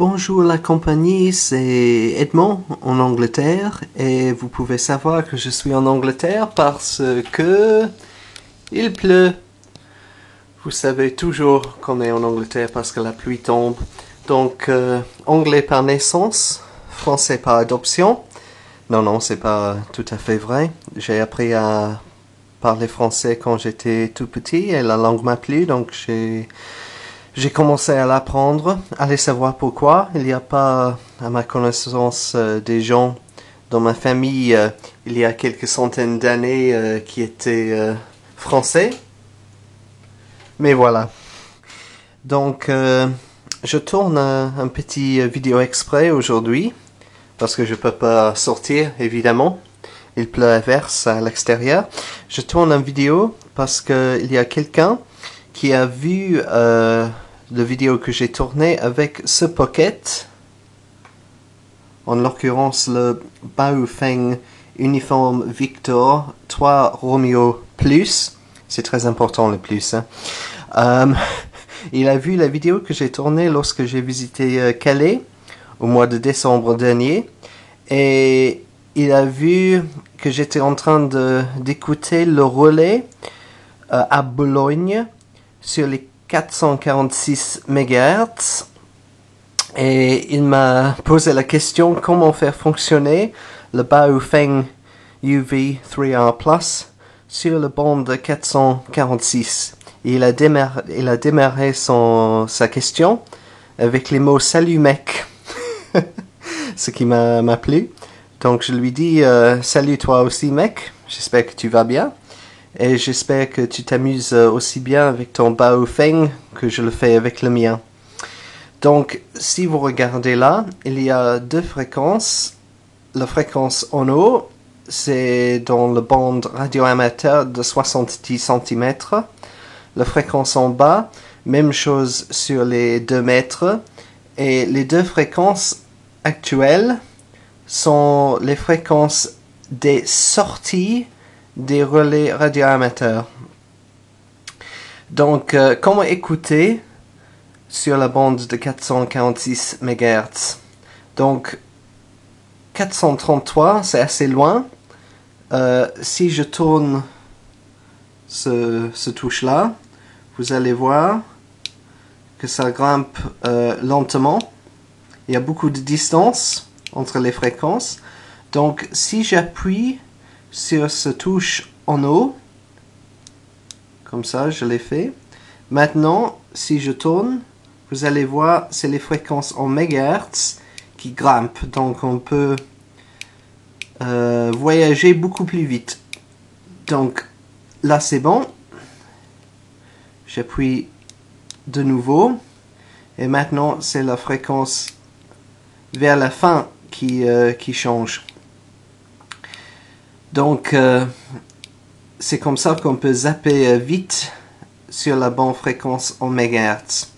Bonjour la compagnie, c'est Edmond en Angleterre et vous pouvez savoir que je suis en Angleterre parce que il pleut. Vous savez toujours qu'on est en Angleterre parce que la pluie tombe. Donc anglais par naissance, français par adoption. Non, c'est pas tout à fait vrai. J'ai appris à parler français quand j'étais tout petit et la langue m'a plu, donc j'ai commencé à l'apprendre. Allez savoir pourquoi. Il n'y a pas, à ma connaissance, des gens dans ma famille, il y a quelques centaines d'années, qui étaient français. Mais voilà. Donc, je tourne un petit vidéo exprès aujourd'hui, parce que je peux pas sortir, évidemment. Il pleut à verse à l'extérieur. Je tourne une vidéo parce que il y a quelqu'un qui a vu la vidéo que j'ai tournée avec ce pocket, en l'occurrence le Baofeng Uniforme Victor 3 Romeo Plus. C'est très important le plus. Il a vu la vidéo que j'ai tournée lorsque j'ai visité Calais au mois de décembre dernier et il a vu que j'étais en train d'écouter le relais à Bologne sur les 446 MHz et il m'a posé la question comment faire fonctionner le Baofeng UV3R Plus sur le bande 446. Et il a démarré sa question avec les mots salut mec, ce qui m'a plu. Donc je lui dis salut toi aussi mec, j'espère que tu vas bien. Et j'espère que tu t'amuses aussi bien avec ton Baofeng que je le fais avec le mien. Donc, si vous regardez là, il y a deux fréquences. La fréquence en haut, c'est dans le bande radio-amateur de 70 cm. La fréquence en bas, même chose sur les 2 mètres. Et les deux fréquences actuelles sont les fréquences des sorties des relais radio-amateurs. Donc, comment écouter sur la bande de 446 MHz? Donc, 433, c'est assez loin. Si je tourne ce touche-là, vous allez voir que ça grimpe lentement. Il y a beaucoup de distance entre les fréquences. Donc, si j'appuie sur ce touche en haut, comme ça, je l'ai fait. Maintenant, si je tourne, vous allez voir, c'est les fréquences en mégahertz qui grimpent. Donc, on peut voyager beaucoup plus vite. Donc, là, c'est bon. J'appuie de nouveau. Et maintenant, c'est la fréquence vers la fin qui change. Donc, c'est comme ça qu'on peut zapper vite sur la bande fréquence en mégahertz.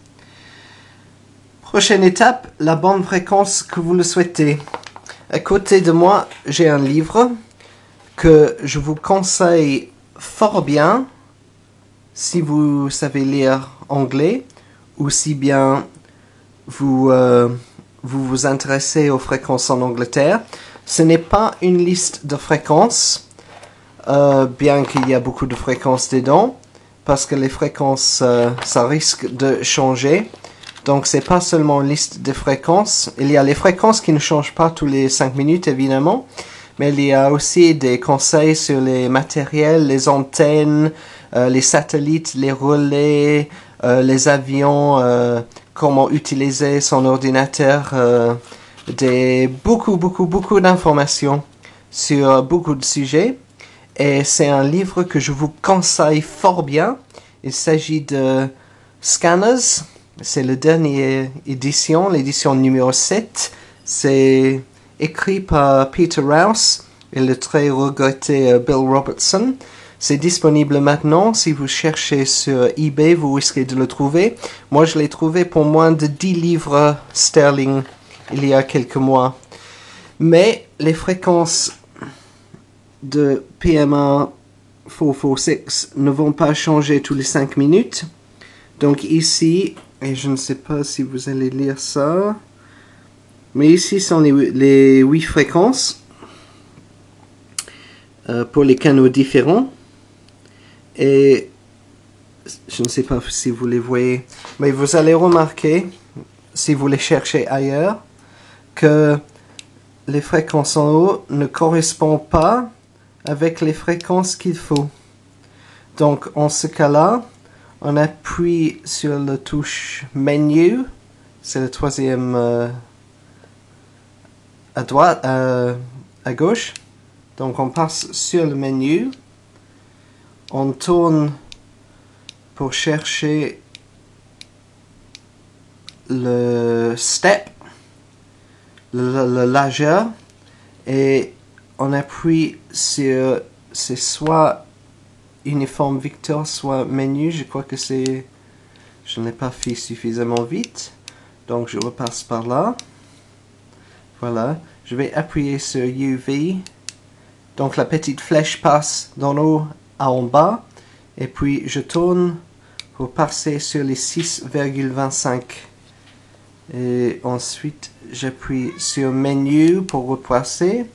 Prochaine étape, la bande fréquence que vous le souhaitez. À côté de moi, j'ai un livre que je vous conseille fort bien si vous savez lire anglais ou si bien vous vous intéressez aux fréquences en Angleterre. Ce n'est pas une liste de fréquences, bien qu'il y a beaucoup de fréquences dedans, parce que les fréquences, ça risque de changer. Donc, c'est pas seulement une liste de fréquences. Il y a les fréquences qui ne changent pas tous les 5 minutes, évidemment, mais il y a aussi des conseils sur les matériels, les antennes, les satellites, les relais, les avions, comment utiliser son ordinateur, beaucoup d'informations sur beaucoup de sujets. Et c'est un livre que je vous conseille fort bien. Il s'agit de Scanners. C'est la dernière édition, l'édition numéro 7. C'est écrit par Peter Rouse et le très regretté Bill Robertson. C'est disponible maintenant. Si vous cherchez sur eBay, vous risquez de le trouver. Moi, je l'ai trouvé pour moins de 10 livres sterling il y a quelques mois. Mais les fréquences de PMA 446 ne vont pas changer tous les 5 minutes. Donc ici, et je ne sais pas si vous allez lire ça, Mais ici sont les 8 fréquences pour les canaux différents. Et je ne sais pas si vous les voyez, mais vous allez remarquer, si vous les cherchez ailleurs, que les fréquences en haut ne correspondent pas avec les fréquences qu'il faut. Donc, en ce cas-là, on appuie sur la touche Menu, c'est le troisième à droite, à gauche. Donc, on passe sur le menu, on tourne pour chercher le step, le largeur, et on appuie sur, c'est soit uniforme Victor, soit menu. Je crois que c'est, je n'ai pas fait suffisamment vite, donc je repasse par là. Voilà, je vais appuyer sur UV, donc la petite flèche passe d'en haut à en bas, et puis je tourne pour passer sur les 6,25. Et ensuite, j'appuie sur menu pour repasser.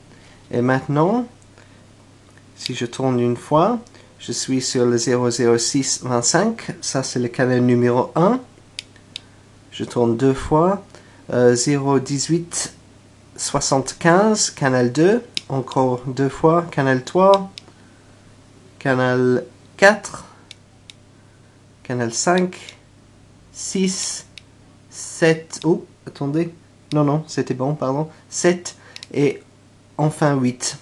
Et maintenant, si je tourne une fois, je suis sur le 00625. Ça, c'est le canal numéro 1. Je tourne deux fois. 01875, canal 2. Encore deux fois. Canal 3. Canal 4. Canal 5. 6. 7, oh, attendez, non, c'était bon, pardon, 7, et enfin 8.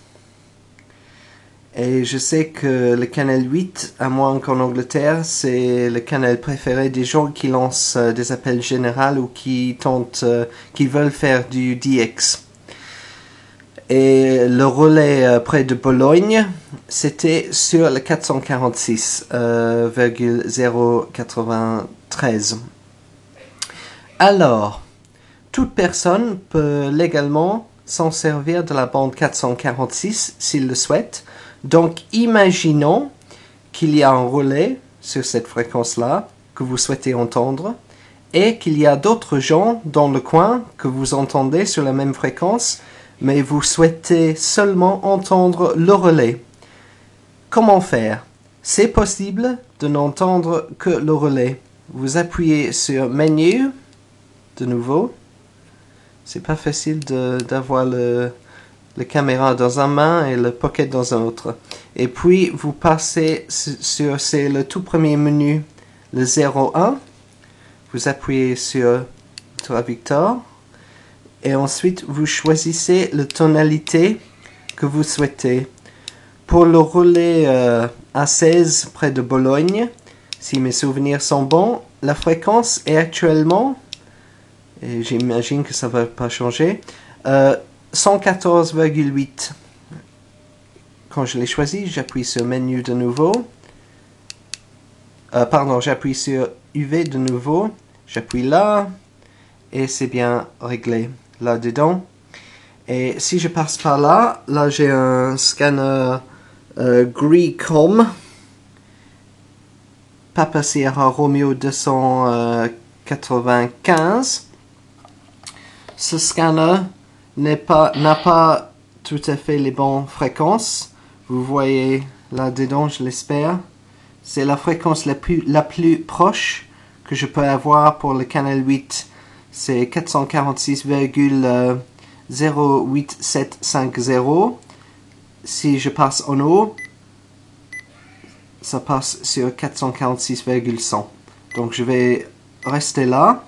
Et je sais que le canal 8, à moins qu'en Angleterre, c'est le canal préféré des gens qui lancent des appels généraux ou qui tentent, qui veulent faire du DX. Et le relais près de Bologne, c'était sur le 446,093. Alors, toute personne peut légalement s'en servir de la bande 446 s'il le souhaite. Donc, imaginons qu'il y a un relais sur cette fréquence-là que vous souhaitez entendre et qu'il y a d'autres gens dans le coin que vous entendez sur la même fréquence, mais vous souhaitez seulement entendre le relais. Comment faire? C'est possible de n'entendre que le relais. Vous appuyez sur Menu. De nouveau, c'est pas facile d'avoir le caméra dans un main et le pocket dans un autre. Et puis, vous passez sur, c'est le tout premier menu, le 01. Vous appuyez sur Victor. Et ensuite, vous choisissez la tonalité que vous souhaitez. Pour le relais A16 près de Bologne, si mes souvenirs sont bons, la fréquence est actuellement, et j'imagine que ça ne va pas changer, 114,8. Quand je l'ai choisi, j'appuie sur menu de nouveau. J'appuie sur UV de nouveau. J'appuie là. Et c'est bien réglé là-dedans. Et si je passe par là, là j'ai un scanner Gricom. Papa Sierra Romeo 295. Ce scanner n'a pas tout à fait les bonnes fréquences. Vous voyez là-dedans, je l'espère. C'est la fréquence la plus proche que je peux avoir pour le canal 8. C'est 446,08750. Si je passe en haut, ça passe sur 446,100. Donc je vais rester là.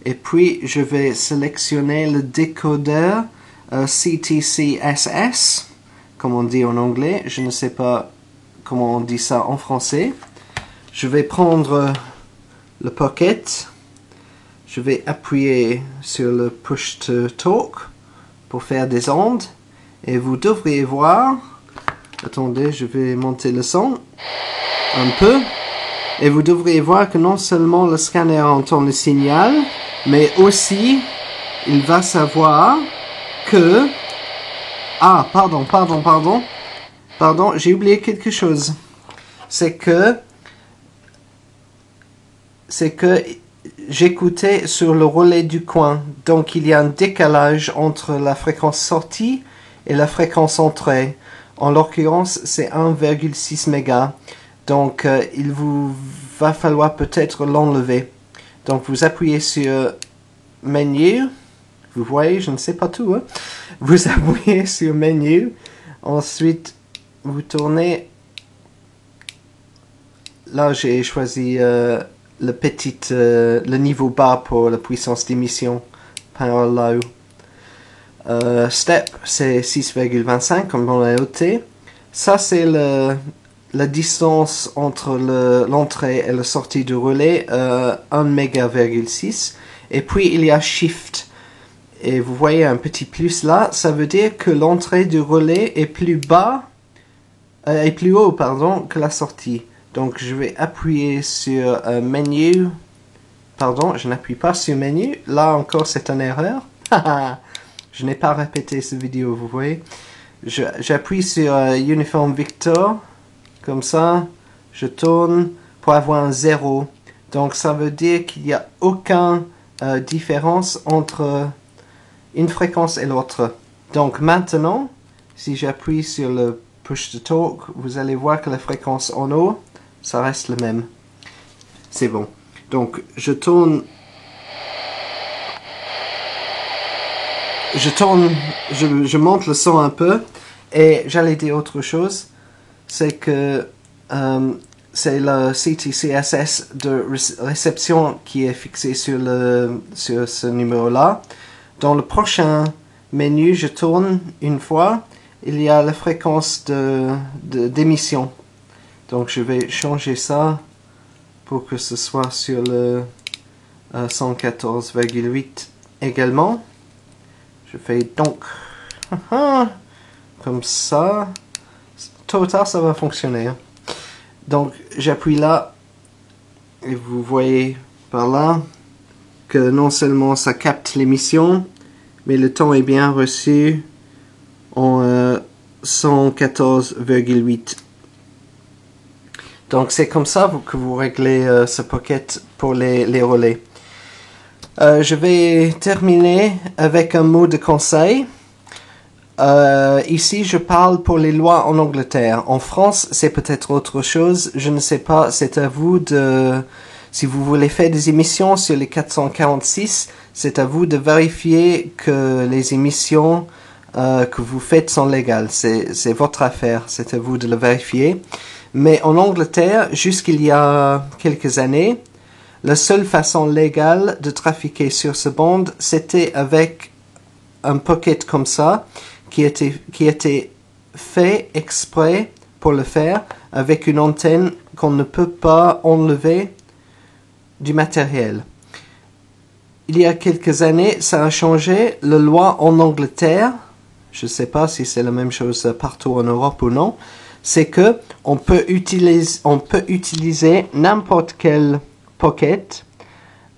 Et puis, je vais sélectionner le décodeur CTC-SS, comme on dit en anglais. Je ne sais pas comment on dit ça en français. Je vais prendre le pocket. Je vais appuyer sur le push to talk pour faire des ondes. Et vous devriez voir... Attendez, je vais monter le son un peu. Et vous devriez voir que non seulement le scanner entend le signal, mais aussi, il va savoir que... Ah, pardon, j'ai oublié quelque chose. C'est que j'écoutais sur le relais du coin. Donc il y a un décalage entre la fréquence sortie et la fréquence entrée. En l'occurrence, c'est 1,6 mégas. Donc il vous va falloir peut-être l'enlever. Donc vous appuyez sur Menu. Vous voyez, je ne sais pas tout. Hein? Vous appuyez sur Menu. Ensuite, vous tournez. Là, j'ai choisi le niveau bas pour la puissance d'émission. Power low. Step, c'est 6,25 comme on l'a noté. Ça, c'est la distance entre l'entrée et la sortie du relais, 1 méga,6. Et puis, il y a Shift. Et vous voyez un petit plus là, ça veut dire que l'entrée du relais est plus haut, que la sortie. Donc je vais appuyer sur menu. Pardon, je n'appuie pas sur menu. Là encore, c'est une erreur. Je n'ai pas répété cette vidéo, vous voyez. J'appuie sur Uniform Victor. Comme ça, je tourne pour avoir un 0. Donc ça veut dire qu'il n'y a aucune différence entre une fréquence et l'autre. Donc maintenant, si j'appuie sur le push to talk, vous allez voir que la fréquence en haut, ça reste le même. C'est bon. Donc je tourne, je monte le son un peu, et j'allais dire autre chose, c'est que c'est le CTCSS de réception qui est fixé sur ce numéro-là. Dans le prochain menu, je tourne une fois, il y a la fréquence d'émission. Donc je vais changer ça pour que ce soit sur le 114,8 également. Je fais donc comme ça. Tôt ou tard, ça va fonctionner. Donc j'appuie là et vous voyez par là que non seulement ça capte l'émission, mais le ton est bien reçu en 114,8. Donc c'est comme ça que vous réglez ce pocket pour les relais. Je vais terminer avec un mot de conseil. Ici, je parle pour les lois en Angleterre. En France, c'est peut-être autre chose. Je ne sais pas, c'est à vous de... Si vous voulez faire des émissions sur les 446, c'est à vous de vérifier que les émissions que vous faites sont légales. C'est votre affaire, c'est à vous de le vérifier. Mais en Angleterre, jusqu'il y a quelques années, la seule façon légale de trafiquer sur ce bande, c'était avec un pocket comme ça, qui était fait exprès pour le faire, avec une antenne qu'on ne peut pas enlever du matériel. Il y a quelques années, ça a changé. La loi en Angleterre, je ne sais pas si c'est la même chose partout en Europe ou non, c'est que on peut utiliser n'importe quel pocket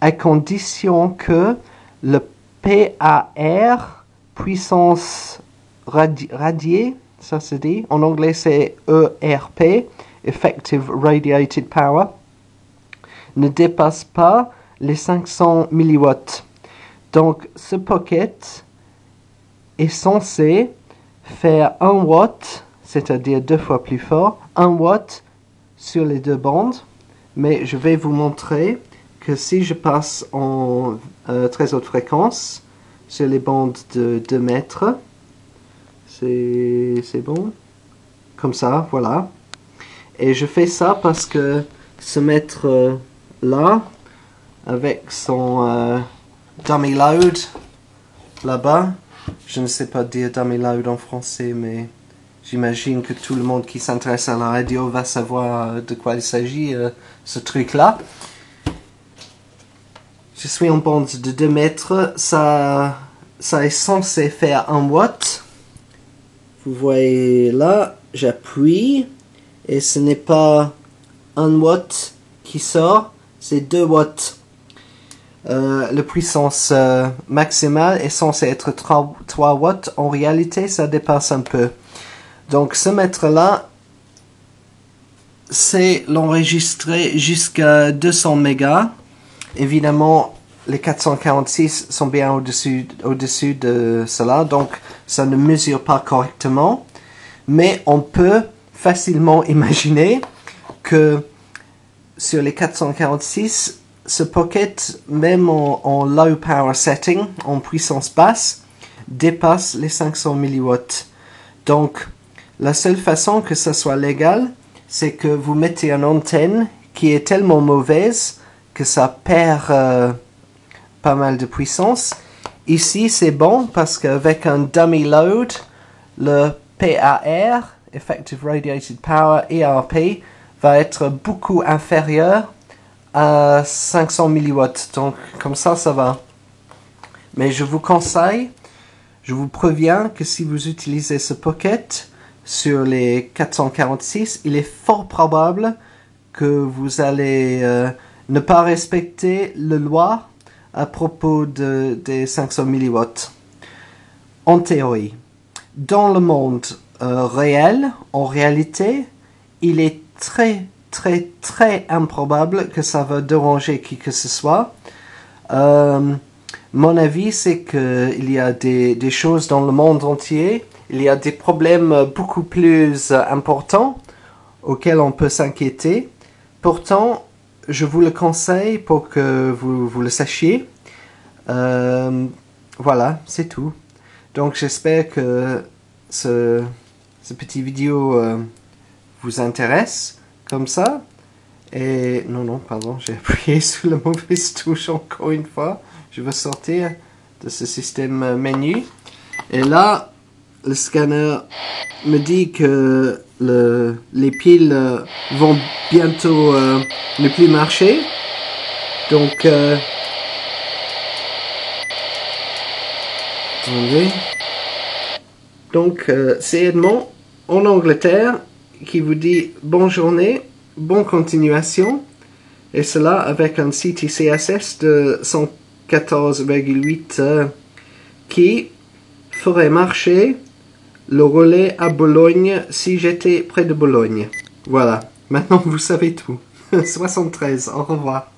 à condition que le PAR, puissance radiée, ça se dit, en anglais c'est ERP, Effective Radiated Power, ne dépasse pas les 500 milliwatts. Donc ce pocket est censé faire 1 watt, c'est-à-dire 2 fois plus fort, 1 watt sur les deux bandes, mais je vais vous montrer que si je passe en très haute fréquence sur les bandes de 2 mètres, c'est bon, comme ça, voilà. Et je fais ça parce que ce mètre là, avec son dummy loud là-bas, je ne sais pas dire dummy loud en français, mais j'imagine que tout le monde qui s'intéresse à la radio va savoir de quoi il s'agit, ce truc-là. Je suis en bande de 2 mètres, ça est censé faire 1 watt. Vous voyez là, j'appuie, et ce n'est pas 1 watt qui sort, c'est 2 watts. La puissance maximale est censée être 3 watts. En réalité, ça dépasse un peu. Donc, ce mètre-là, c'est l'enregistrer jusqu'à 200 mégas. Évidemment, les 446 sont bien au-dessus de cela, donc ça ne mesure pas correctement. Mais on peut facilement imaginer que sur les 446, ce Pocket, même en low power setting, en puissance basse, dépasse les 500 milliwatts. Donc, la seule façon que ça soit légal, c'est que vous mettez une antenne qui est tellement mauvaise que ça perd pas mal de puissance. Ici, c'est bon parce qu'avec un dummy load, le PAR, Effective Radiated Power, ERP, va être beaucoup inférieur à 500 milliwatts. Donc, comme ça va. Mais je vous conseille, je vous préviens que si vous utilisez ce Pocket sur les 446, il est fort probable que vous allez ne pas respecter la loi à propos des 500 milliwatts. En théorie. Dans le monde réel, en réalité, il est très, très, très improbable que ça va déranger qui que ce soit. Mon avis, c'est qu'il y a des choses dans le monde entier, il y a des problèmes beaucoup plus importants auxquels on peut s'inquiéter. Pourtant, je vous le conseille pour que vous le sachiez. Voilà, c'est tout. Donc j'espère que ce petit vidéo vous intéresse comme ça. Et non, pardon, j'ai appuyé sur la mauvaise touche encore une fois. Je veux sortir de ce système menu. Et là, le scanner me dit que les piles vont bientôt ne plus marcher. Donc, attendez. Donc, c'est Edmond en Angleterre qui vous dit bonne journée, bonne continuation. Et cela avec un CTCSS de 114,8 qui ferait marcher le relais à Bologne si j'étais près de Bologne. Voilà, maintenant vous savez tout. 73, au revoir.